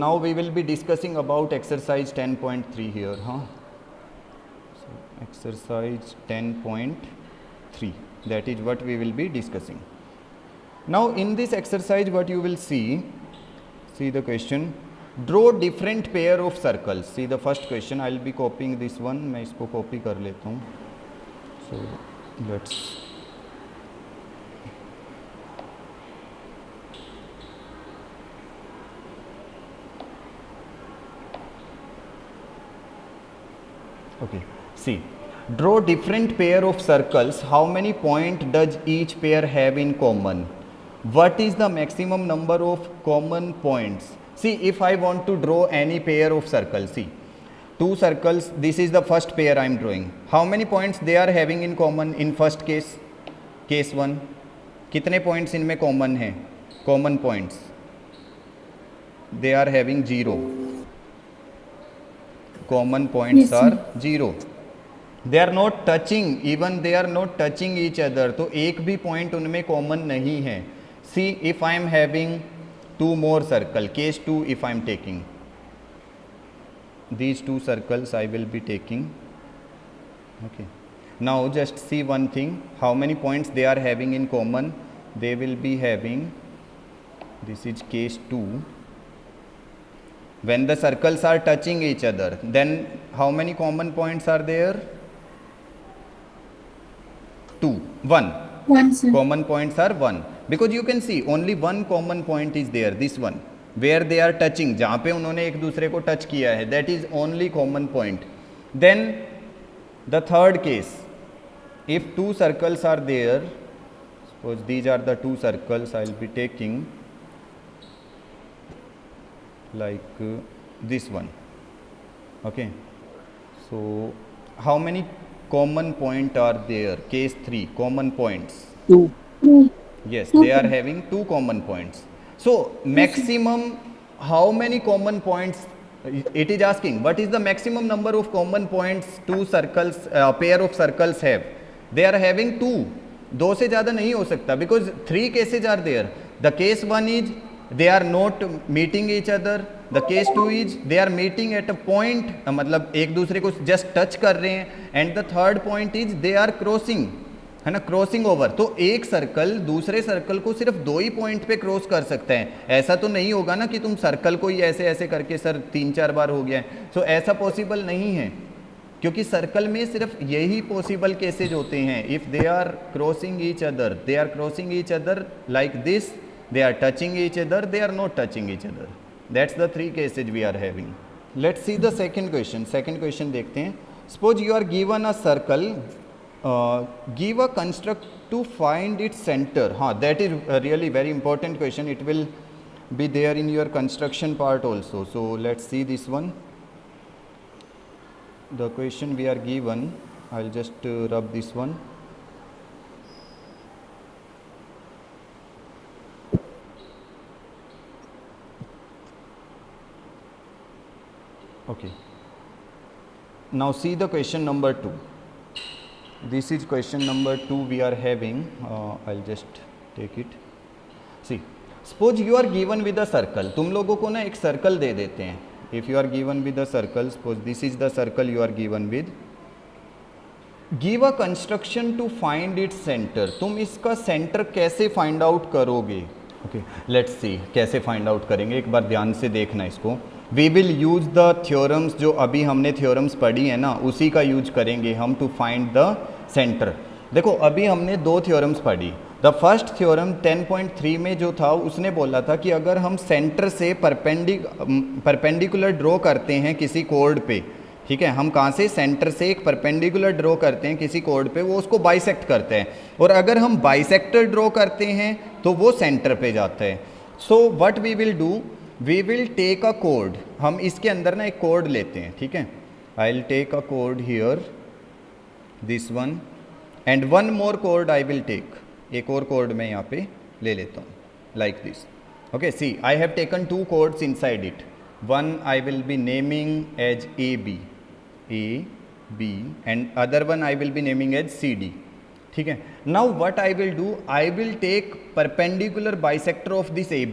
now we will be discussing about exercise 10.3 here, huh? So exercise 10.3, that is what we will be discussing. Now in this exercise what you will see the question, draw different pair of circles. See the first question, I will be copying this one, मैं इसको copy कर लेता हूँ. So let's okay, see, draw different pair of circles. How many points does each pair have in common? What is the maximum number of common points? See, if I want to draw any pair of circles, see, two circles, this is the first pair I am drawing. How many points they are having in common in first case? Case 1. कितने points इनमें common हैं? Common points. They are having 0. Common points are 0. They are not touching, even they are not touching each other. तो एक भी point उनमें common नहीं है. See, if I am having two more circle, case 2 if I am taking, these two circles I will be taking. Okay. Now just see one thing, how many points they are having in common? They will be having, this is case 2. When the circles are touching each other, then how many common points are there? 2. 1. Common points are 1. Because you can see only one common point is there, this one, where they are touching, जहाँ पे उन्होंने एक दूसरे को touch किया है, that is only common point. Then the third case, if two circles are there, suppose these are the two circles I will be taking, like this one. Okay, so how many common point are there? Case 3, common points. 2. Yes, they are having 2 common points. So maximum, how many common points? It is asking what is the maximum number of common points two circles, pair of circles have? They are having 2. 2 से ज़्यादा नहीं हो सकता, because 3 cases are there. The case 1 is they are not meeting each other. The case 2 is they are meeting at a point, मतलब एक दूसरे को just touch कर रहे हैं. And the third point is they are crossing, है ना, crossing over. तो एक सर्कल दूसरे सर्कल को सिर्फ 2 ही पॉइंट पे क्रॉस कर सकता है. ऐसा तो नहीं होगा ना कि तुम सर्कल को ही ऐसे ऐसे करके सर 3-4 बार हो गया है. सो ऐसा पॉसिबल नहीं है, क्योंकि सर्कल में सिर्फ यही पॉसिबल केसेज होते हैं. If they are crossing each other, they are crossing each other like this, they are touching each other, they are not touching each other. That's the 3 cases we are having. Let's see the second question. Second question देखते हैं. Suppose you are given a circle, give a construct to find its center. That is a really very important question. It will be there in your construction part also. So let's see this one. The question we are given, I'll just rub this one. Okay. Now see the question number 2. This is question number 2 we are having. I'll just take it. See, suppose you are given with a circle. तुम लोगों को ना एक circle दे देते हैं. If you are given with a circle, suppose this is the circle you are given with. Give a construction to find its center. तुम इसका centre कैसे फाइंड आउट करोगे? ओके, लेट्स सी कैसे फाइंड आउट करेंगे. एक बार ध्यान से देखना इसको. We will use the theorems, जो अभी हमने थ्योरम्स पढ़ी है ना, उसी का यूज करेंगे हम टू फाइंड द सेंटर. देखो अभी हमने 2 थ्योरम्स पढ़ी. द फर्स्ट थ्योरम 10.3 में जो था उसने बोला था कि अगर हम सेंटर से परपेंडिकुलर ड्रॉ करते हैं किसी कोड पे, ठीक है, हम कहाँ से सेंटर से एक परपेंडिकुलर ड्रॉ करते हैं किसी कोड पे, वो उसको बाइसेक्ट करते हैं. और अगर हम बाइसेक्टर ड्रॉ करते हैं तो वो सेंटर पे जाता है. So what we will do, we will take a कोड. हम इसके अंदर ना एक कोड लेते हैं, ठीक है. आई will take a code here, this one, and one more code I will take. एक और कोड मैं यहाँ पे ले लेता हूँ, like this. Okay, C I have taken 2 codes inside it. One I will B naming as A B, and other one I will B naming as C D. ठीक है. Now what I will do, I will take perpendicular bisector of this A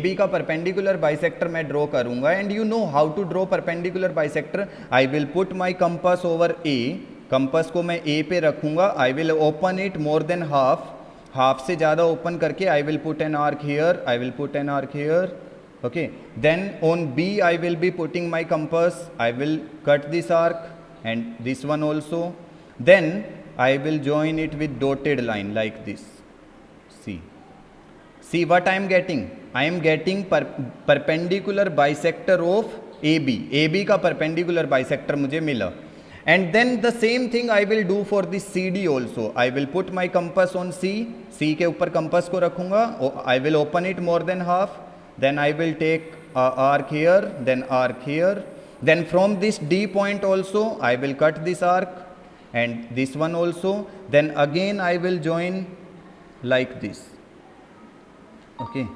B का perpendicular bisector मैं draw करूंगा. And you know how to draw perpendicular bisector. I will put my compass over A, compass को मैं A पे रखूंगा. I will open it more than half से ज़्यादा open करके I will put an arc here, I will put an arc here. Okay, then on B I will be putting my compass. I will cut this arc and this one also. Then I will join it with dotted line like this. See what I am getting. I am getting perpendicular bisector of AB. AB का perpendicular bisector मुझे मिला. And then the same thing I will do for this CD also. I will put my compass on C. C के ऊपर compass को रखूँगा. I will open it more than half. Then I will take arc here, then arc here. Then from this D point also I will cut this arc and this one also. Then again I will join like this. Okay,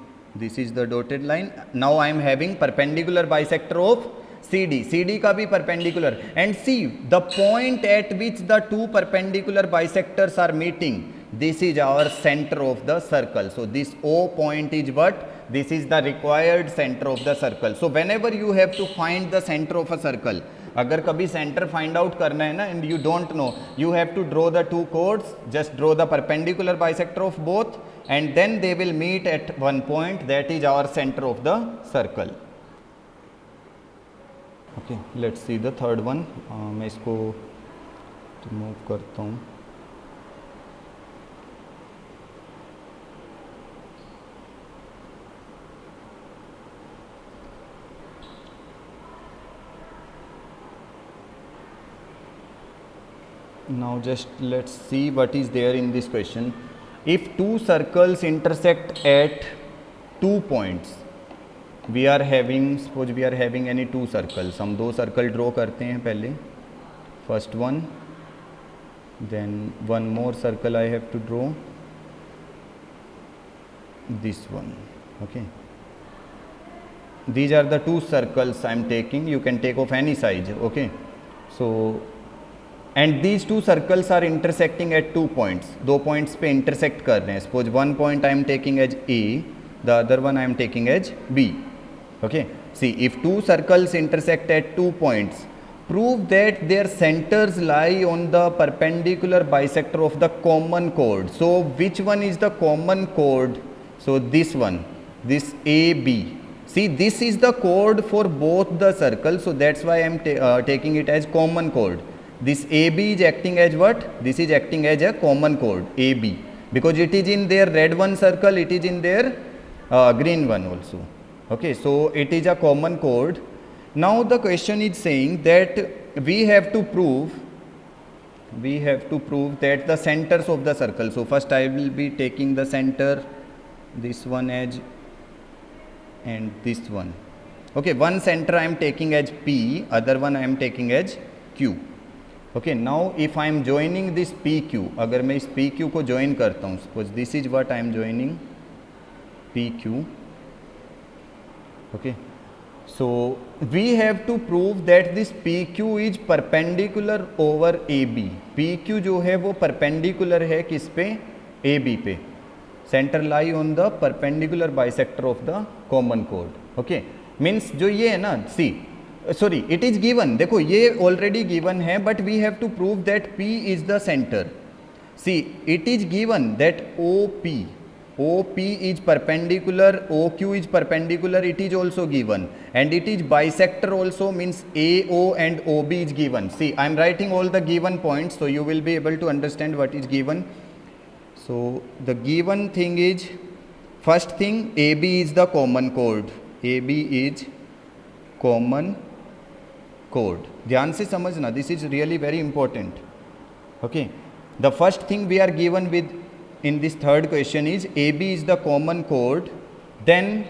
this is the dotted line. Now I am having perpendicular bisector of CD. CD का भी perpendicular. And see the point at which the two perpendicular bisectors are meeting. This is our center of the circle. So this O point is what? This is the required center of the circle. So whenever you have to find the center of a circle, अगर कभी center find out करना है ना, and you don't know, you have to draw the two chords. Just draw the perpendicular bisector of both, and then they will meet at one point. That is our center of the circle. Okay, let's see the third one. मैं इसको remove करता हूँ. Now just let's see what is there in this question. If two circles intersect at 2 points, we are having, suppose we are having any two circles. हम दो circle draw करते हैं पहले. First one, then one more circle I have to draw. This one. Okay. These are the two circles I am taking. You can take of any size. Okay. So and these two circles are intersecting at 2 points. दो points पे intersect कर रहे हैं. Suppose one point I am taking as A, the other one I am taking as B. Okay. See, if two circles intersect at 2 points, prove that their centers lie on the perpendicular bisector of the common chord. So which one is the common chord? So this one, this AB. See, this is the chord for both the circles. So that's why I am taking it as common chord. This AB is acting as what? This is acting as a common chord, AB, because it is in their red one circle, it is in their green one also. Okay, so it is a common chord. Now the question is saying that we have to prove that the centers of the circle. So first I will be taking the center, this one as, and this one. Okay, one center I am taking as P, other one I am taking as Q. Okay, now if I am joining this PQ, अगर मैं इस PQ को join करता हूँ, suppose this is what I am joining, PQ. Okay, so we have to prove that this PQ is perpendicular over AB. PQ जो है वो perpendicular है किस पे? AB पे. Center lie on the perpendicular bisector of the common chord. Okay, means जो ये है ना, see, sorry, it is given. देखो ये already given है, but we have to prove that P is the center. See, it is given that OP is perpendicular, OQ is perpendicular, it is also given, and it is bisector also, means AO and OB is given. See, I am writing all the given points, so you will be able to understand what is given. So the given thing is, first thing, AB is the common chord. AB is common chord. ध्यान से समझना, this is really very important. Okay, the first thing we are given with in this third question is AB is the common chord. Then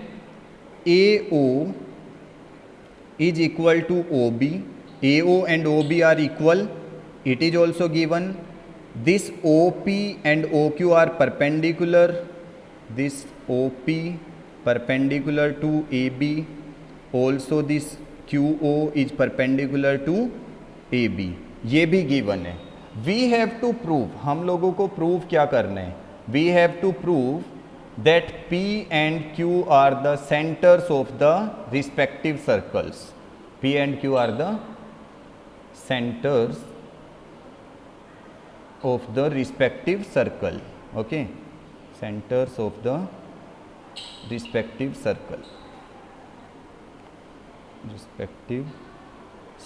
AO is equal to OB. AO and OB are equal. It is also given. This OP and OQ are perpendicular. This OP perpendicular to AB. Also this QO is perpendicular to AB. ये भी given है. We have to prove, हम लोगों को prove क्या करना है, we have to prove that P and Q are the centers of the respective circles. P and Q are the centers of the respective circle. Okay, centers of the respective circle, respective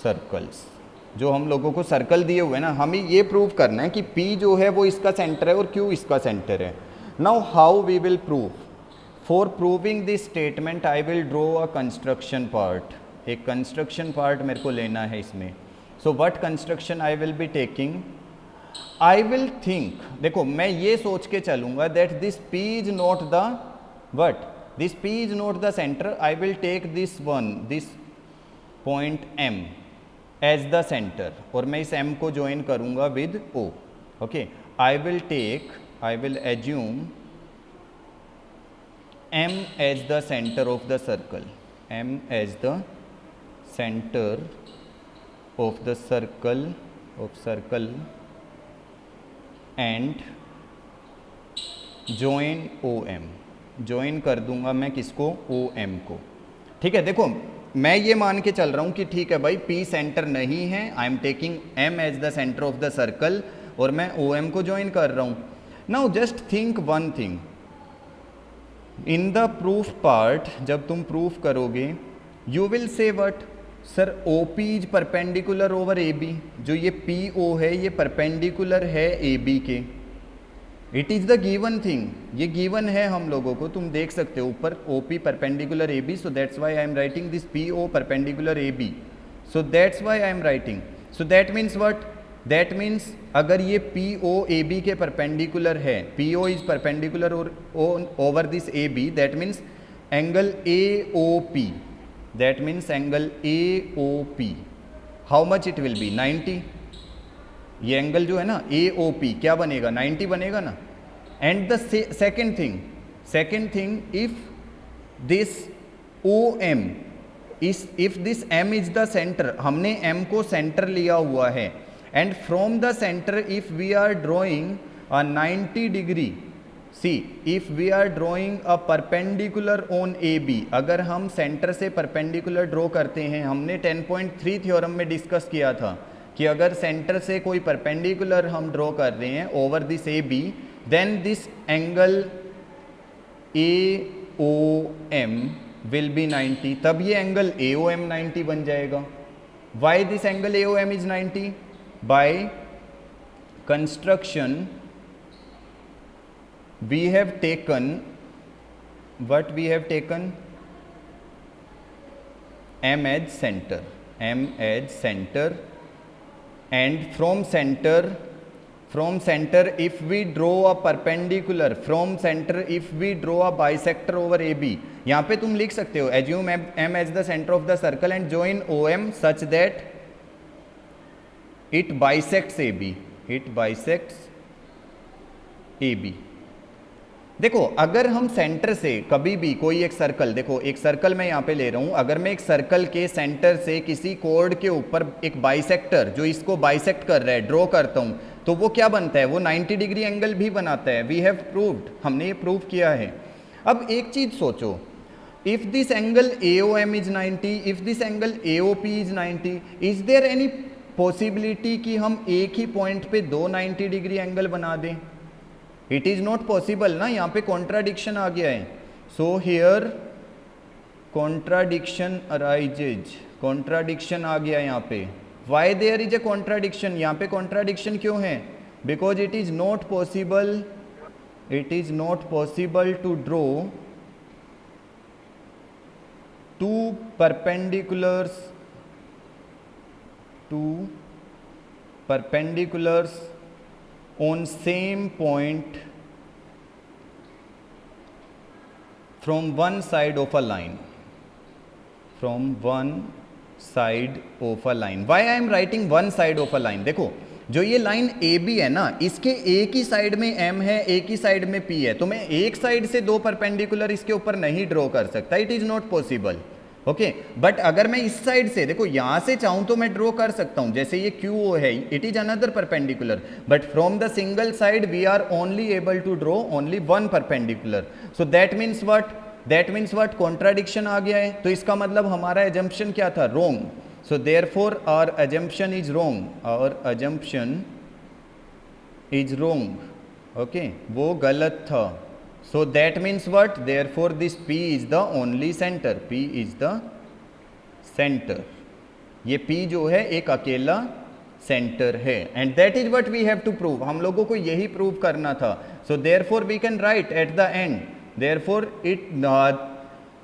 circles. जो हम लोगों को circle दिए हुए हैं ना, हमें ये प्रूव करना है कि P जो है वो इसका सेंटर है और Q इसका सेंटर है. Now how we will prove, for proving this statement I will draw a construction part. एक कंस्ट्रक्शन पार्ट मेरे को लेना है इसमें. So what construction I will be taking, I will think, देखो मैं ये सोच के चलूंगा that this P is not the what, this P is not the centre. I will take this one, this point M as the centre, और मैं इस M को ज्वाइन करूंगा with O. Okay, I will take, I will assume M as the center of the circle, M as the center of the circle, and join OM, join कर दूंगा मैं किसको, OM को. ठीक है, देखो मैं ये मान के चल रहा हूँ कि ठीक है भाई P सेंटर नहीं है, I am taking M as the center of the circle और मैं OM को ज्वाइन कर रहा हूँ. Now just think one thing, in the proof part जब तुम प्रूफ करोगे you will say what, sir OP is perpendicular over AB, जो ये PO है ये परपेंडिकुलर है AB के. It is the given thing, ये given है हम लोगों को, तुम देख सकते हो ऊपर OP perpendicular AB, so that's why I am writing this PO perpendicular AB, so that's why I am writing. So that means what, that means अगर ये PO AB के परपेंडिकुलर है, PO is perpendicular over this AB, that means angle AOP, that means angle AOP how much it will be 90. ये angle जो है ना AOP क्या बनेगा, 90 बनेगा ना. And the second thing if this OM if this M is the centre, हमने M को सेंटर लिया हुआ है, and from the center if we are drawing a 90 degree, see if we are drawing a perpendicular on AB, अगर हम centre से perpendicular draw करते हैं, हमने 10.3 थ्योरम में डिस्कस किया था कि अगर सेंटर से कोई परपेंडिकुलर हम ड्रॉ कर रहे हैं over this AB, then this angle AOM will be 90, तब ये एंगल AOM 90 बन जाएगा. Why this angle AOM is 90, by construction we have taken, what we have taken, M as center, M as center, and from center if we draw a perpendicular, from center if we draw a bisector over AB, यहाँ पे तुम लिख सकते हो assume M as the center of the circle and join OM such that it bisects AB, it bisects AB. देखो अगर हम centre से कभी भी कोई एक सर्कल, देखो एक सर्कल मैं यहाँ पे ले रहा हूँ, अगर मैं एक सर्कल के सेंटर से किसी कोड के ऊपर एक बाइसेक्टर जो इसको बाइसेक्ट कर रहा है ड्रॉ करता हूँ, तो वो क्या बनता है, वो 90 डिग्री एंगल भी बनाता है. वी हैव प्रूव्ड, हमने ये प्रूव किया है. अब एक चीज़ सोचो, if this angle AOM is 90, if this angle AOP is 90, is there any possibility कि हम एक ही पॉइंट पे दो 90 डिग्री एंगल बना दें? इट इज़ नॉट पॉसिबल ना, यहाँ पे कॉन्ट्राडिक्शन आ गया है. So here contradiction arises, contradiction आ गया यहाँ पे. Why there is a contradiction, यहाँ पे कॉन्ट्राडिक्शन क्यों है? Because it is not possible, it is not possible to draw two perpendiculars, two perpendiculars on same point from one side of a line, from one side of a line. Why I am writing one side of a line? देखो जो ये line AB है ना, इसके एक ही side में M है, एक ही साइड में P है, तो मैं एक साइड से दो परपेंडिकुलर इसके ऊपर नहीं ड्रॉ कर सकता. It is not possible. Okay but अगर मैं इस साइड से देखो यहां से चाहूं तो मैं ड्रॉ कर सकता हूं, जैसे ये QO है, it is another perpendicular, but from the single side we are only able to draw only one perpendicular. So that means what contradiction आ गया है, तो इसका मतलब हमारा एजम्पशन क्या था, wrong. So therefore our assumption is wrong, our assumption is wrong. Okay वो गलत था. So that means what? Therefore this P is the only center. P is the center. ये P जो है एक अकेला सेंटर है. And that is what we have to prove. हम लोगों को यही प्रूव करना था. So therefore we can write at the end, therefore it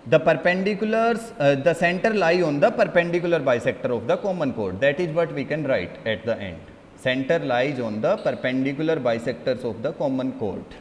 the perpendiculars the center lie on the perpendicular bisector of the common chord. That is what we can write at the end. Center lies on the perpendicular bisectors of the common chord.